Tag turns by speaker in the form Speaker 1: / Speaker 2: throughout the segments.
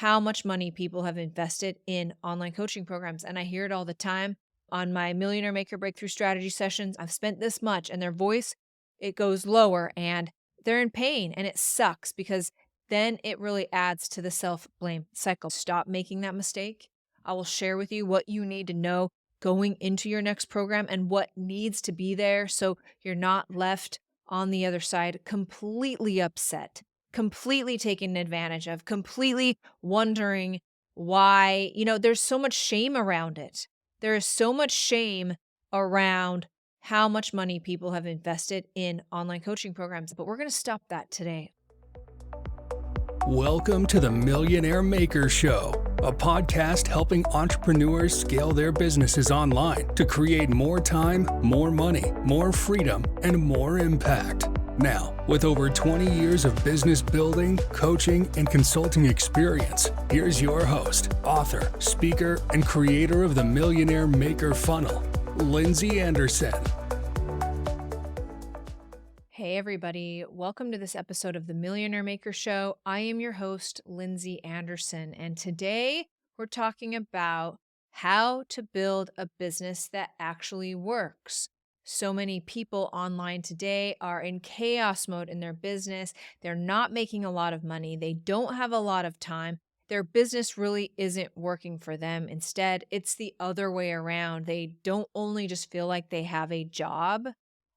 Speaker 1: how much money people have invested in online coaching programs. And I hear it all the time on my Millionaire Maker Breakthrough Strategy sessions. I've spent this much, and their voice, it goes lower and they're in pain, and it sucks because then it really adds to the self-blame cycle. Stop making that mistake. I will share with you what you need to know going into your next program and what needs to be there so you're not left on the other side completely upset, completely taken advantage of, completely wondering why, there's so much shame around it. There is so much shame around how much money people have invested in online coaching programs, but we're going to stop that today.
Speaker 2: Welcome to the Millionaire Maker Show, a podcast helping entrepreneurs scale their businesses online to create more time, more money, more freedom, and more impact. Now, with over 20 years of business building, coaching, and consulting experience, here's your host, author, speaker, and creator of the Millionaire Maker Funnel, Lindsey Anderson.
Speaker 1: Hey, everybody. Welcome to this episode of the Millionaire Maker Show. I am your host, Lindsey Anderson, and today we're talking about how to build a business that actually works. So many people online today are in chaos mode in their business. They're not making a lot of money. They don't have a lot of time. Their business really isn't working for them. Instead, it's the other way around. They don't only just feel like they have a job,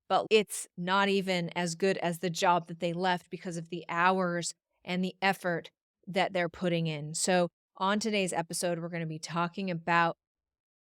Speaker 1: but it's not even as good as the job that they left because of the hours and the effort that they're putting in. So, on today's episode, we're going to be talking about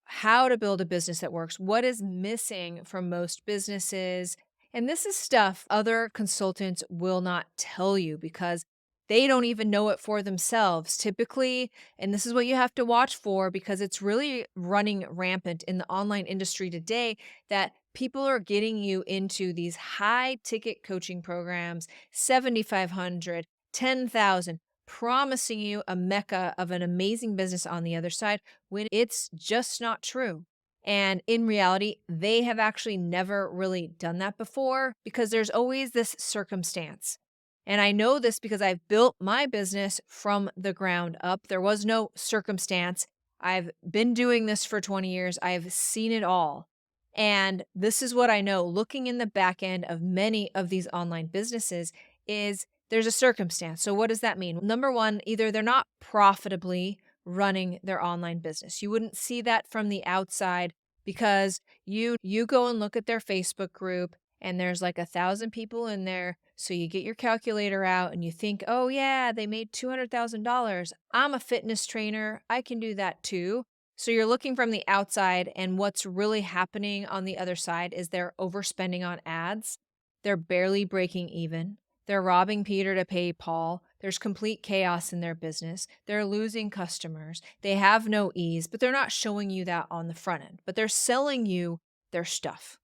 Speaker 1: how to build a business that works, what is missing from most businesses. And this is stuff other consultants will not tell you because they don't even know it for themselves typically. And this is what you have to watch for because it's really running rampant in the online industry today that people are getting you into these high ticket coaching programs, 7,500, 10,000, promising you a mecca of an amazing business on the other side when it's just not true. And in reality, they have actually never really done that before because there's always this circumstance. And I know this because I've built my business from the ground up. There was no circumstance. I've been doing this for 20 years. I've seen it all. And this is what I know looking in the back end of many of these online businesses is there's a circumstance. So what does that mean? Number one, either they're not profitably running their online business. You wouldn't see that from the outside because you go and look at their Facebook group and there's like 1,000 people in there. So you get your calculator out and you think, oh yeah, they made $200,000. I'm a fitness trainer. I can do that too. So you're looking from the outside, and what's really happening on the other side is they're overspending on ads. They're barely breaking even. They're robbing Peter to pay Paul. There's complete chaos in their business. They're losing customers. They have no ease, but they're not showing you that on the front end, but they're selling you their stuff.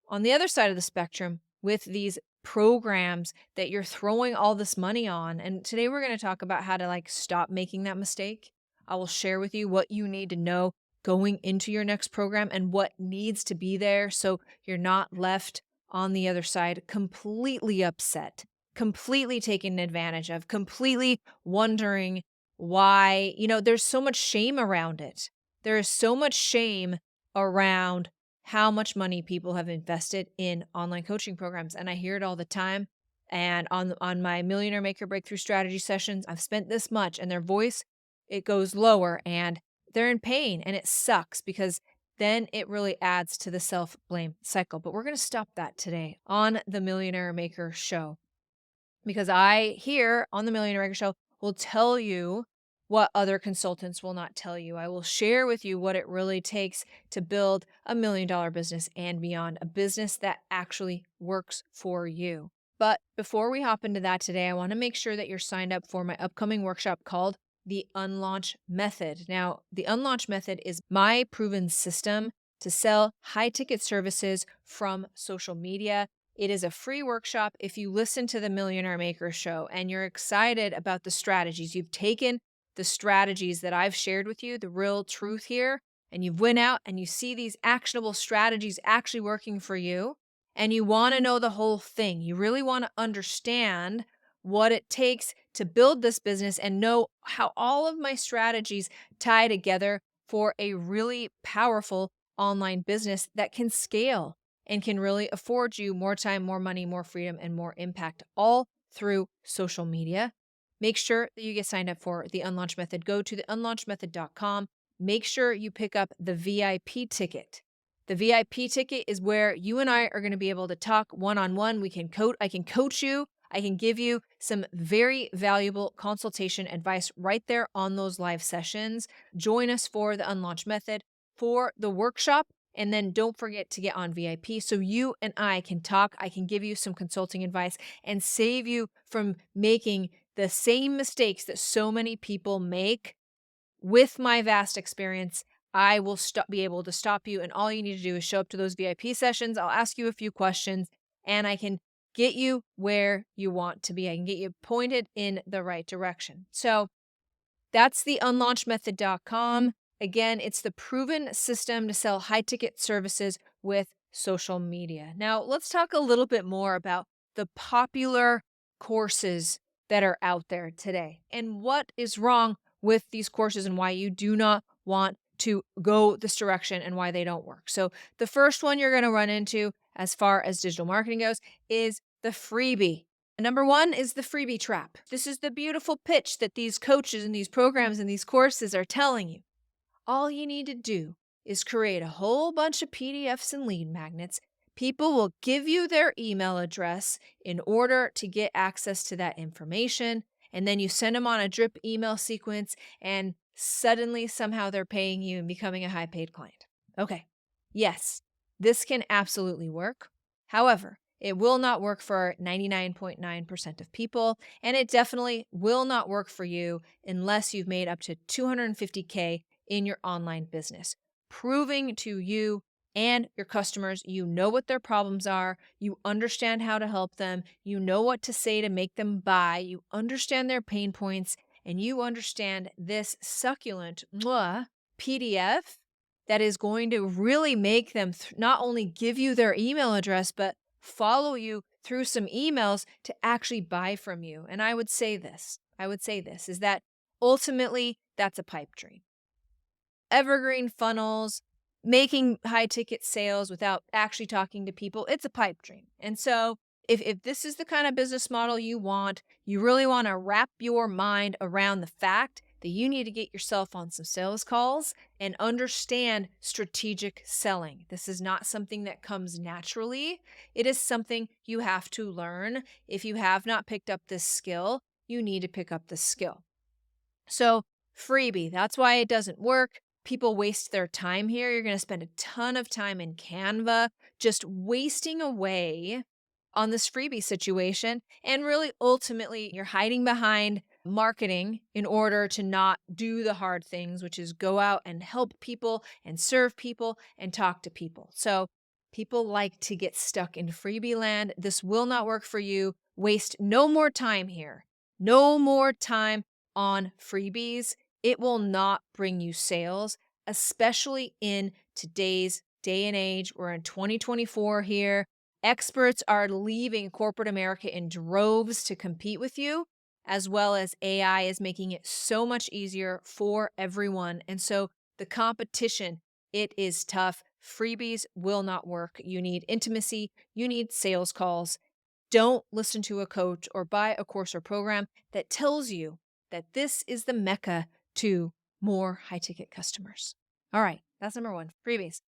Speaker 1: On the other side of the spectrum, with these programs that you're throwing all this money on, and today we're going to talk about how to stop making that mistake. I will share with you what you need to know going into your next program and what needs to be there so you're not left on the other side completely upset, completely taken advantage of, completely wondering why, there's so much shame around it. There is so much shame around how much money people have invested in online coaching programs. And I hear it all the time. And on my Millionaire Maker Breakthrough Strategy sessions, I've spent this much, and their voice, it goes lower and they're in pain, and it sucks because then it really adds to the self-blame cycle. But we're going to stop that today on the Millionaire Maker Show because I here on the Millionaire Maker Show will tell you what other consultants will not tell you. I will share with you what it really takes to build $1 million business and beyond, a business that actually works for you. But before we hop into that today, I want to make sure that you're signed up for my upcoming workshop called the Unlaunch Method. Now, the Unlaunch Method is my proven system to sell high ticket services from social media. It is a free workshop. If you listen to the Millionaire Maker Show and you're excited about the strategies, you've taken the strategies that I've shared with you, the real truth here, and you've went out and you see these actionable strategies actually working for you, and you want to know the whole thing. You really want to understand what it takes to build this business and know how all of my strategies tie together for a really powerful online business that can scale and can really afford you more time, more money, more freedom, and more impact, all through social media. Make sure that you get signed up for the Unlaunch Method. Go to theunlaunchmethod.com. Make sure you pick up the VIP ticket. The VIP ticket is where you and I are going to be able to talk one-on-one. I can coach you. I can give you some very valuable consultation advice right there on those live sessions. Join us for the Unlaunch Method, for the workshop, and then don't forget to get on VIP so you and I can talk. I can give you some consulting advice and save you from making the same mistakes that so many people make. With my vast experience, I will be able to stop you, and all you need to do is show up to those VIP sessions. I'll ask you a few questions, and I can get you where you want to be. I can get you pointed in the right direction. So that's the unlaunchmethod.com. Again, it's the proven system to sell high-ticket services with social media. Now, let's talk a little bit more about the popular courses that are out there today and what is wrong with these courses and why you do not want to go this direction and why they don't work. So, the first one you're going to run into as far as digital marketing goes is the freebie. Number one is the freebie trap. This is the beautiful pitch that these coaches and these programs and these courses are telling you. All you need to do is create a whole bunch of PDFs and lead magnets. People will give you their email address in order to get access to that information. And then you send them on a drip email sequence, and suddenly, somehow, they're paying you and becoming a high paid client. Okay. Yes, this can absolutely work. However, it will not work for 99.9% of people, and it definitely will not work for you unless you've made up to $250K in your online business, proving to you and your customers you know what their problems are, you understand how to help them, you know what to say to make them buy, you understand their pain points, and you understand this succulent PDF that is going to really make them not only give you their email address, but follow you through some emails to actually buy from you. And I would say this is that ultimately that's a pipe dream. Evergreen funnels, making high ticket sales without actually talking to people, it's a pipe dream. And so if this is the kind of business model you want, you really want to wrap your mind around the fact that you need to get yourself on some sales calls and understand strategic selling. This is not something that comes naturally. It is something you have to learn. If you have not picked up this skill, you need to pick up this skill. So, freebie, that's why it doesn't work. People waste their time here. You're going to spend a ton of time in Canva just wasting away on this freebie situation. And really, ultimately, you're hiding behind marketing in order to not do the hard things, which is go out and help people and serve people and talk to people. So, people like to get stuck in freebie land. This will not work for you. Waste no more time here. No more time on freebies. It will not bring you sales, especially in today's day and age. We're in 2024 here. Experts are leaving corporate America in droves to compete with you, as well as AI is making it so much easier for everyone. And so the competition, it is tough. Freebies will not work. You need intimacy. You need sales calls. Don't listen to a coach or buy a course or program that tells you that this is the mecca to more high-ticket customers. All right, that's number one, freebies.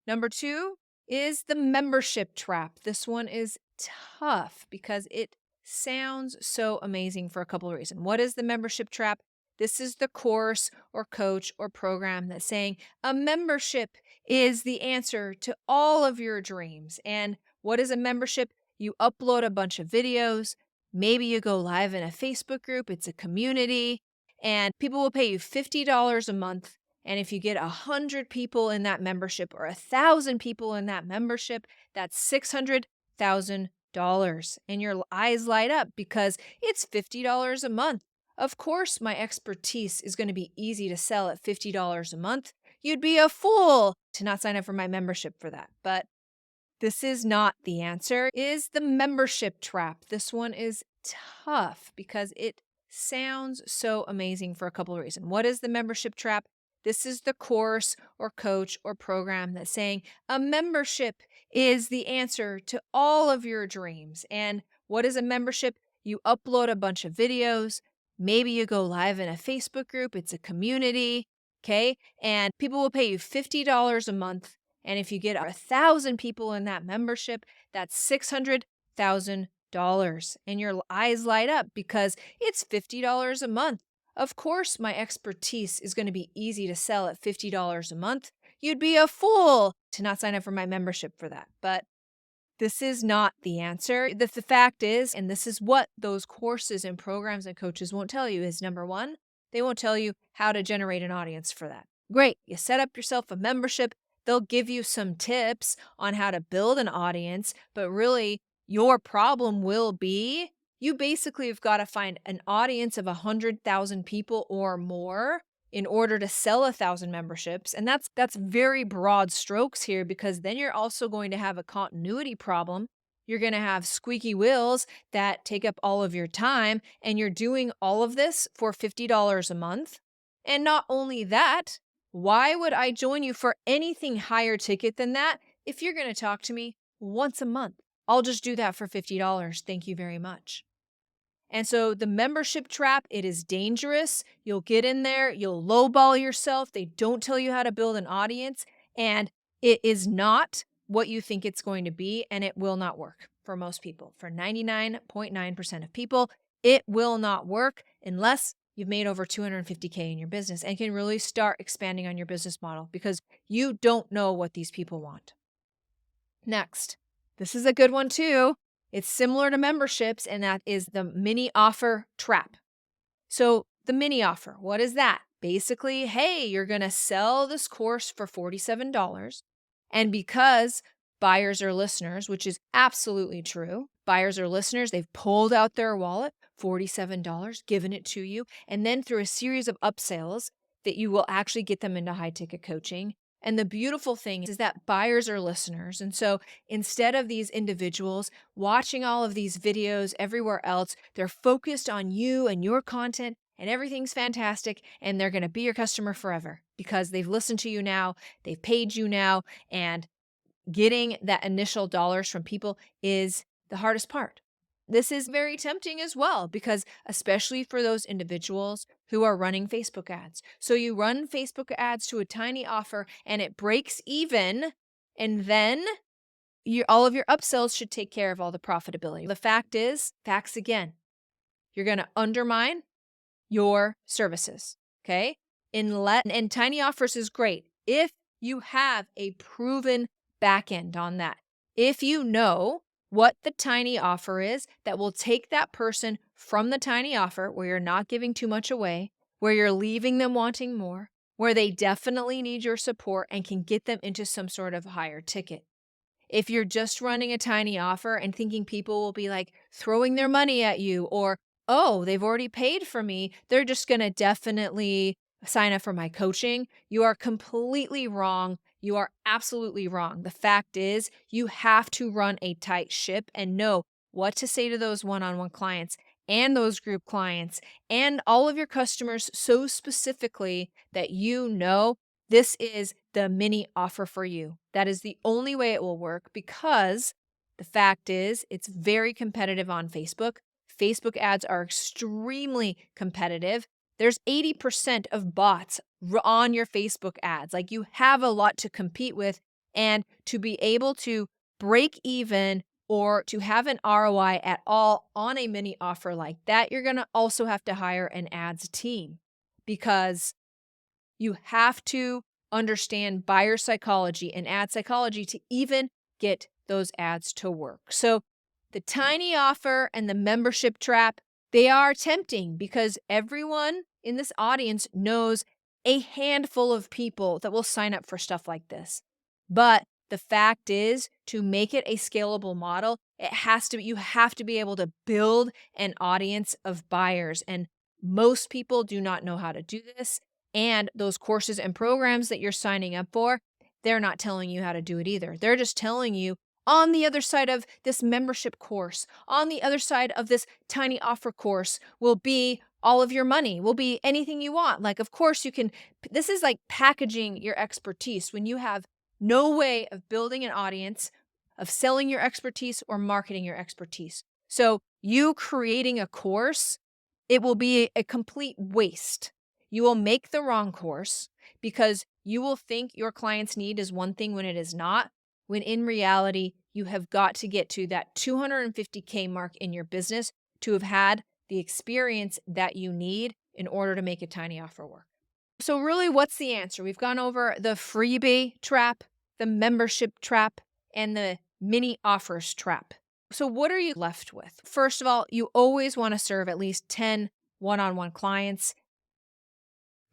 Speaker 1: Number two is the membership trap. This one is tough because it sounds so amazing for a couple of reasons. What is the membership trap? This is the course or coach or program that's saying a membership is the answer to all of your dreams. And what is a membership? You upload a bunch of videos. Maybe you go live in a Facebook group. It's a community. And people will pay you $50 a month. And if you get 100 people in that membership or 1,000 people in that membership, that's $600,000. And your eyes light up because it's $50 a month. Of course, my expertise is going to be easy to sell at $50 a month. You'd be a fool to not sign up for my membership for that. But this is not the answer, is the membership trap. This one is tough because it sounds so amazing for a couple of reasons. What is the membership trap? This is the course or coach or program that's saying a membership is the answer to all of your dreams. And what is a membership? You upload a bunch of videos. Maybe you go live in a Facebook group. It's a community. Okay. And people will pay you $50 a month. And if you get 1,000 people in that membership, that's $600,000. And your eyes light up because it's $50 a month. Of course, my expertise is going to be easy to sell at $50 a month. You'd be a fool to not sign up for my membership for that. But this is not the answer. The fact is, and this is what those courses and programs and coaches won't tell you, is number one, they won't tell you how to generate an audience for that. Great. You set up yourself a membership. They'll give you some tips on how to build an audience, but really your problem will be you basically have got to find an audience of 100,000 people or more in order to sell 1,000 memberships. And that's very broad strokes here because then you're also going to have a continuity problem. You're going to have squeaky wheels that take up all of your time, and you're doing all of this for $50 a month. And not only that, why would I join you for anything higher ticket than that if you're going to talk to me once a month? I'll just do that for $50. Thank you very much. And so the membership trap, it is dangerous. You'll get in there, you'll lowball yourself. They don't tell you how to build an audience, and it is not what you think it's going to be, and it will not work for most people. For 99.9% of people, it will not work unless you've made over 250K in your business and can really start expanding on your business model because you don't know what these people want. Next, this is a good one too. It's similar to memberships, and that is the mini offer trap. So the mini offer, what is that? Basically, hey, you're going to sell this course for $47. And because buyers are listeners, which is absolutely true, buyers are listeners, they've pulled out their wallet, $47, given it to you. And then through a series of upsells that you will actually get them into high ticket coaching. And the beautiful thing is that buyers are listeners. And so instead of these individuals watching all of these videos everywhere else, they're focused on you and your content and everything's fantastic. And they're going to be your customer forever because they've listened to you now, they've paid you now, and getting that initial dollars from people is the hardest part. This is very tempting as well because especially for those individuals who are running Facebook ads. So you run Facebook ads to a tiny offer and it breaks even, and then all of your upsells should take care of all the profitability. The fact is, facts again, you're going to undermine your services, okay? And tiny offers is great if you have a proven back end on that. If you know what the tiny offer is that will take that person from the tiny offer where you're not giving too much away, where you're leaving them wanting more, where they definitely need your support and can get them into some sort of higher ticket. If you're just running a tiny offer and thinking people will be like throwing their money at you or, oh, they've already paid for me, they're just going to definitely sign up for my coaching, you are completely wrong. You are absolutely wrong. The fact is, you have to run a tight ship and know what to say to those one-on-one clients and those group clients and all of your customers so specifically that you know this is the mini offer for you. That is the only way it will work because the fact is, it's very competitive on Facebook. Facebook ads are extremely competitive. There's 80% of bots on your Facebook ads. Like you have a lot to compete with, and to be able to break even or to have an ROI at all on a mini offer like that, you're going to also have to hire an ads team because you have to understand buyer psychology and ad psychology to even get those ads to work. So the tiny offer and the membership trap, they are tempting because everyone in this audience knows a handful of people that will sign up for stuff like this. But the fact is, to make it a scalable model, you have to be able to build an audience of buyers. And most people do not know how to do this. And those courses and programs that you're signing up for, they're not telling you how to do it either. They're just telling you On the other side of this membership course, on the other side of this tiny offer course will be all of your money, will be anything you want. Like, of course, you can, this is like packaging your expertise when you have no way of building an audience, of selling your expertise or marketing your expertise. So, you creating a course, it will be a complete waste. You will make the wrong course because you will think your client's need is one thing when it is not, when in reality, you have got to get to that 250K mark in your business to have had the experience that you need in order to make a tiny offer work. So, really, what's the answer? We've gone over the freebie trap, the membership trap, and the mini offers trap. So, what are you left with? First of all, you always want to serve at least 10 one on one clients.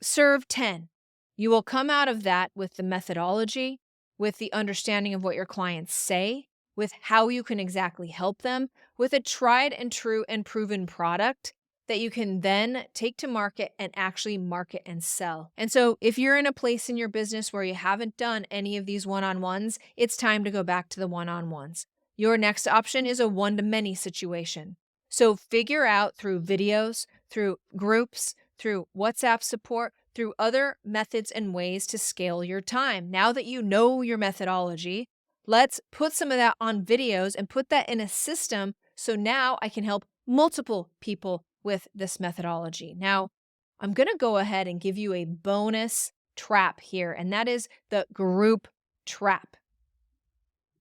Speaker 1: Serve 10. You will come out of that with the methodology, with the understanding of what your clients say, with how you can exactly help them, with a tried and true and proven product that you can then take to market and actually market and sell. And so, if you're in a place in your business where you haven't done any of these one on ones, it's time to go back to the one on ones. Your next option is a one to many situation. So, figure out through videos, through groups, through WhatsApp support, through other methods and ways to scale your time. Now that you know your methodology, let's put some of that on videos and put that in a system so now I can help multiple people with this methodology. Now, I'm going to go ahead and give you a bonus trap here, and that is the group trap.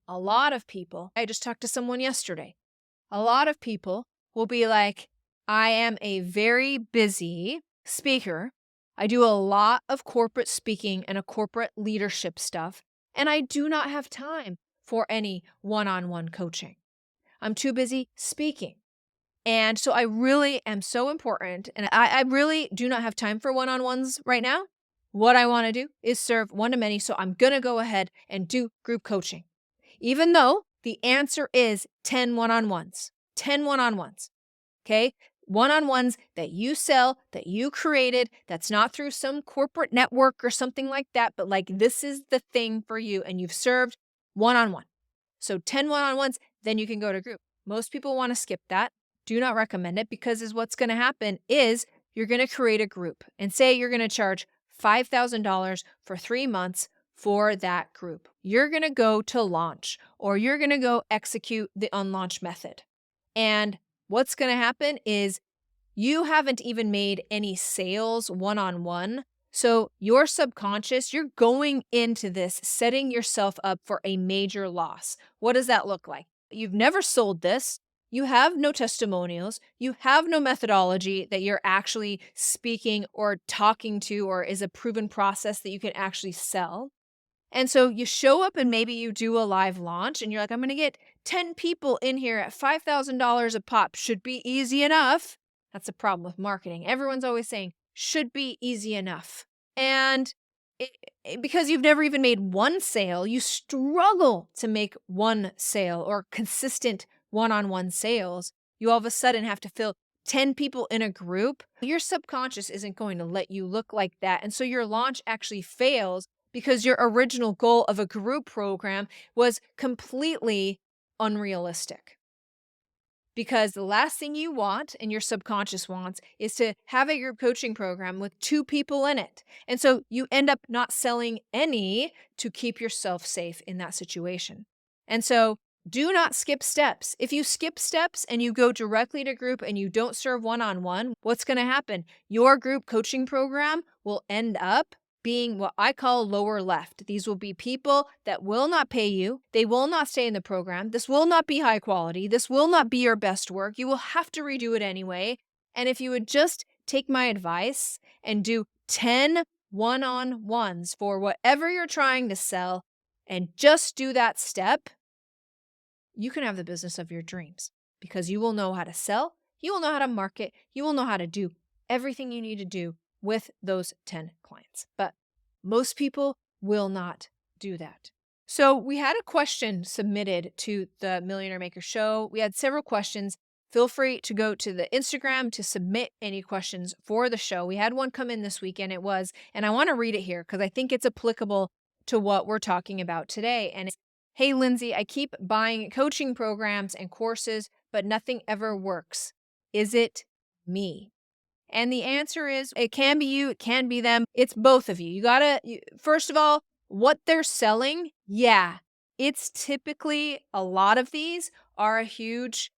Speaker 1: A lot of people, I just talked to someone yesterday, a lot of people will be like, I am a very busy speaker. I do a lot of corporate speaking and a corporate leadership stuff, and I do not have time for any one-on-one coaching. I'm too busy speaking. And so I really am so important, and I really do not have time for one-on-ones right now. What I want to do is serve one to many, so I'm going to go ahead and do group coaching. Even though the answer is 10 one-on-ones, 10 one-on-ones, okay? One-on-ones that you sell, that you created, that's not through some corporate network or something like that, but like this is the thing for you and you've served one-on-one. So 10 one-on-ones, then you can go to group. Most people want to skip that. Do not recommend it because what's going to happen is you're going to create a group and say you're going to charge $5,000 for 3 months for that group. You're going to go to launch or you're going to go execute the unlaunch method. And what's going to happen is you haven't even made any sales one-on-one. So your subconscious, you're going into this setting yourself up for a major loss. What does that look like? You've never sold this. You have no testimonials. You have no methodology that you're actually speaking or talking to or is a proven process that you can actually sell. And so you show up and maybe you do a live launch and you're like, I'm going to get 10 people in here at $5,000 a pop. Should be easy enough. That's a problem with marketing. Everyone's always saying, should be easy enough. And because you've never even made one sale, you struggle to make one sale or consistent one-on-one sales. You all of a sudden have to fill 10 people in a group. Your subconscious isn't going to let you look like that. And so your launch actually fails because your original goal of a group program was completely unrealistic. Because the last thing you want and your subconscious wants is to have a group coaching program with 2 people in it. And so you end up not selling any to keep yourself safe in that situation. And so do not skip steps. If you skip steps and you go directly to group and you don't serve one-on-one, what's going to happen? Your group coaching program will end up being what I call lower left. These will be people that will not pay you. They will not stay in the program. This will not be high quality. This will not be your best work. You will have to redo it anyway. And if you would just take my advice and do 10 one-on-ones for whatever you're trying to sell and just do that step, you can have the business of your dreams because you will know how to sell, you will know how to market, you will know how to do everything you need to do with those 10 clients. But most people will not do that. So we had a question submitted to the Millionaire Maker Show. We had several questions. Feel free to go to the Instagram to submit any questions for the show. We had one come in this weekend. It was, and I want to read it here because I think it's applicable to what we're talking about today. And Hey, Lindsey, I keep buying coaching programs and courses, but nothing ever works. Is it me? And the answer is it can be you, it can be them. It's both of you. First of all, what they're selling, yeah, it's typically a lot of these are a huge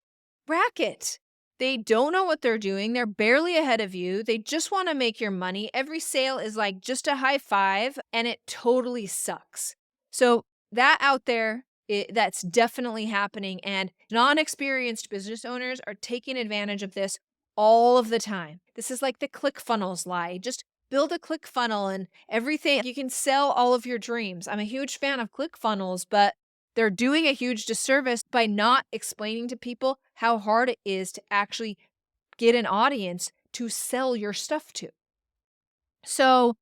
Speaker 1: racket. They don't know what they're doing. They're barely ahead of you. They just want to make your money. Every sale is like just a high five, and it totally sucks. So, that out there, that's definitely happening. And non experienced business owners are taking advantage of this all of the time. This is like the ClickFunnels lie. Just build a ClickFunnel and everything. You can sell all of your dreams. I'm a huge fan of ClickFunnels, but they're doing a huge disservice by not explaining to people how hard it is to actually get an audience to sell your stuff to. So,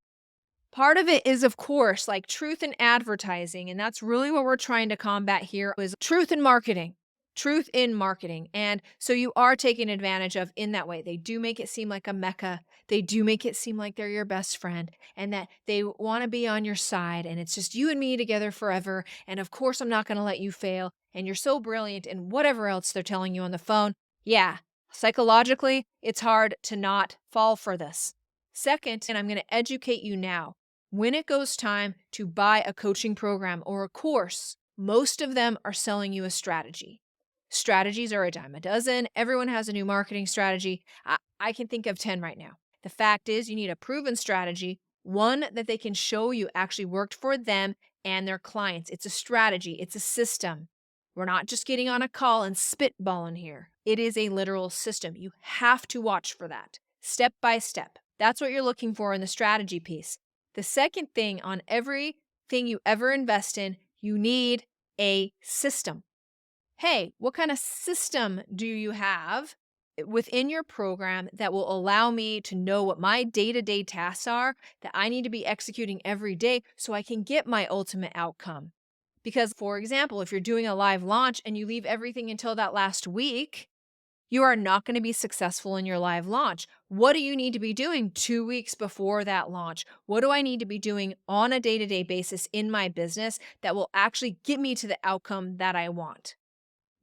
Speaker 1: part of it is, of course, like truth in advertising, and that's really what we're trying to combat here is truth in marketing. Truth in marketing. And so you are taking advantage of in that way. They do make it seem like a mecca. They do make it seem like they're your best friend and that they want to be on your side and it's just you and me together forever. And of course, I'm not going to let you fail. And you're so brilliant and whatever else they're telling you on the phone. Yeah, psychologically, it's hard to not fall for this. Second, and I'm going to educate you now. When it goes time to buy a coaching program or a course, most of them are selling you a strategy. Strategies are a dime a dozen. Everyone has a new marketing strategy. I can think of 10 right now. The fact is, you need a proven strategy, one that they can show you actually worked for them and their clients. It's a strategy, it's a system. We're not just getting on a call and spitballing here. It is a literal system. You have to watch for that step by step. That's what you're looking for in the strategy piece. The second thing on everything you ever invest in, you need a system. Hey, what kind of system do you have within your program that will allow me to know what my day-to-day tasks are that I need to be executing every day so I can get my ultimate outcome? Because, for example, if you're doing a live launch and you leave everything until that last week, you are not going to be successful in your live launch. What do you need to be doing 2 weeks before that launch? What do I need to be doing on a day-to-day basis in my business that will actually get me to the outcome that I want?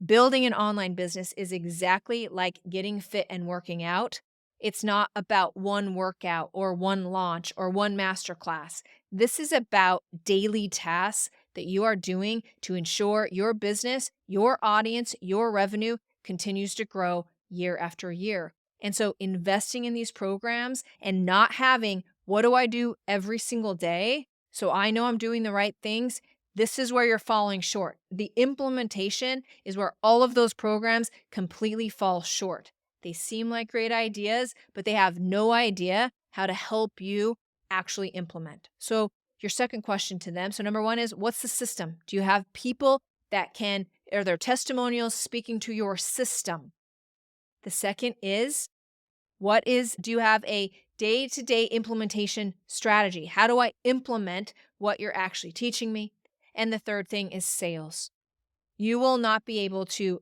Speaker 1: Building an online business is exactly like getting fit and working out. It's not about one workout or one launch or one masterclass. This is about daily tasks that you are doing to ensure your business, your audience, your revenue continues to grow year after year. And so investing in these programs and not having, what do I do every single day? So I know I'm doing the right things. This is where you're falling short. The implementation is where all of those programs completely fall short. They seem like great ideas, but they have no idea how to help you actually implement. So, your second question to them. So, number one is what's the system? Do you have people that are there testimonials speaking to your system? The second is do you have a day to day implementation strategy? How do I implement what you're actually teaching me? And the third thing is sales. You will not be able to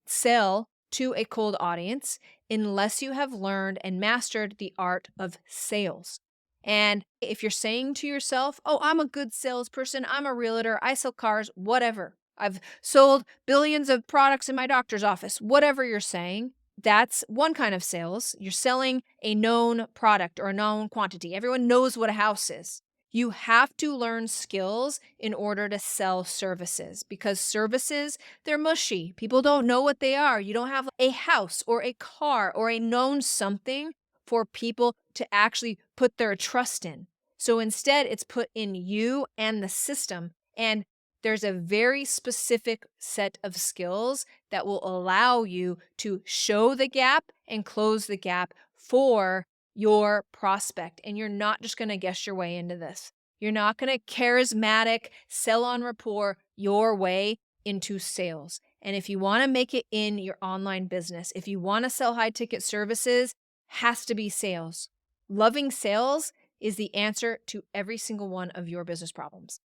Speaker 1: sell to a cold audience unless you have learned and mastered the art of sales. And if you're saying to yourself, oh, I'm a good salesperson, I'm a realtor, I sell cars, whatever. I've sold billions of products in my doctor's office, whatever you're saying, that's one kind of sales. You're selling a known product or a known quantity. Everyone knows what a house is. You have to learn skills in order to sell services because services, they're mushy. People don't know what they are. You don't have a house or a car or a known something for people to actually put their trust in. So instead, it's put in you and the system. And there's a very specific set of skills that will allow you to show the gap and close the gap for your prospect. And you're not just going to guess your way into this. You're not going to charismatic sell on rapport your way into sales. And if you want to make it in your online business, if you want to sell high ticket services, has to be sales. Loving sales is the answer to every single one of your business problems.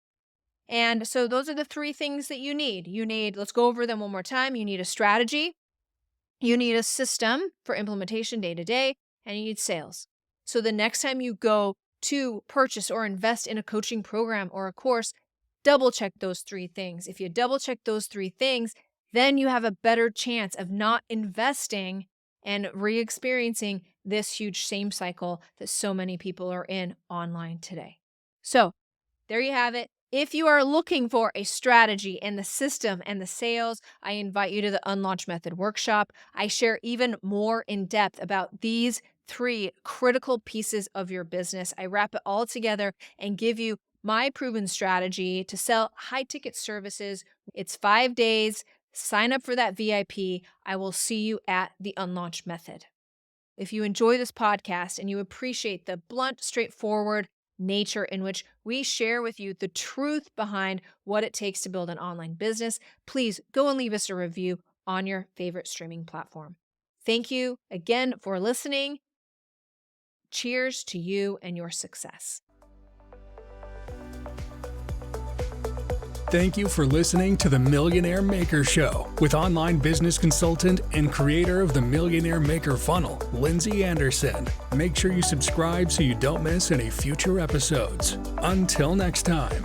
Speaker 1: And so those are the three things that you need. Let's go over them one more time. You need a strategy, you need a system for implementation day to day, and you need sales. So the next time you go to purchase or invest in a coaching program or a course, double check those 3 things. If you double check those 3 things, then you have a better chance of not investing and re-experiencing this huge shame cycle that so many people are in online today. So there you have it. If you are looking for a strategy and the system and the sales, I invite you to the Unlaunch Method workshop. I share even more in depth about these 3 critical pieces of your business. I wrap it all together and give you my proven strategy to sell high ticket services. It's 5 days. Sign up for that VIP. I will see you at the Unlaunch Method. If you enjoy this podcast and you appreciate the blunt, straightforward nature in which we share with you the truth behind what it takes to build an online business, please go and leave us a review on your favorite streaming platform. Thank you again for listening. Cheers to you and your success.
Speaker 2: Thank you for listening to the Millionaire Maker Show with online business consultant and creator of the Millionaire Maker Funnel, Lindsey Anderson. Make sure you subscribe so you don't miss any future episodes. Until next time.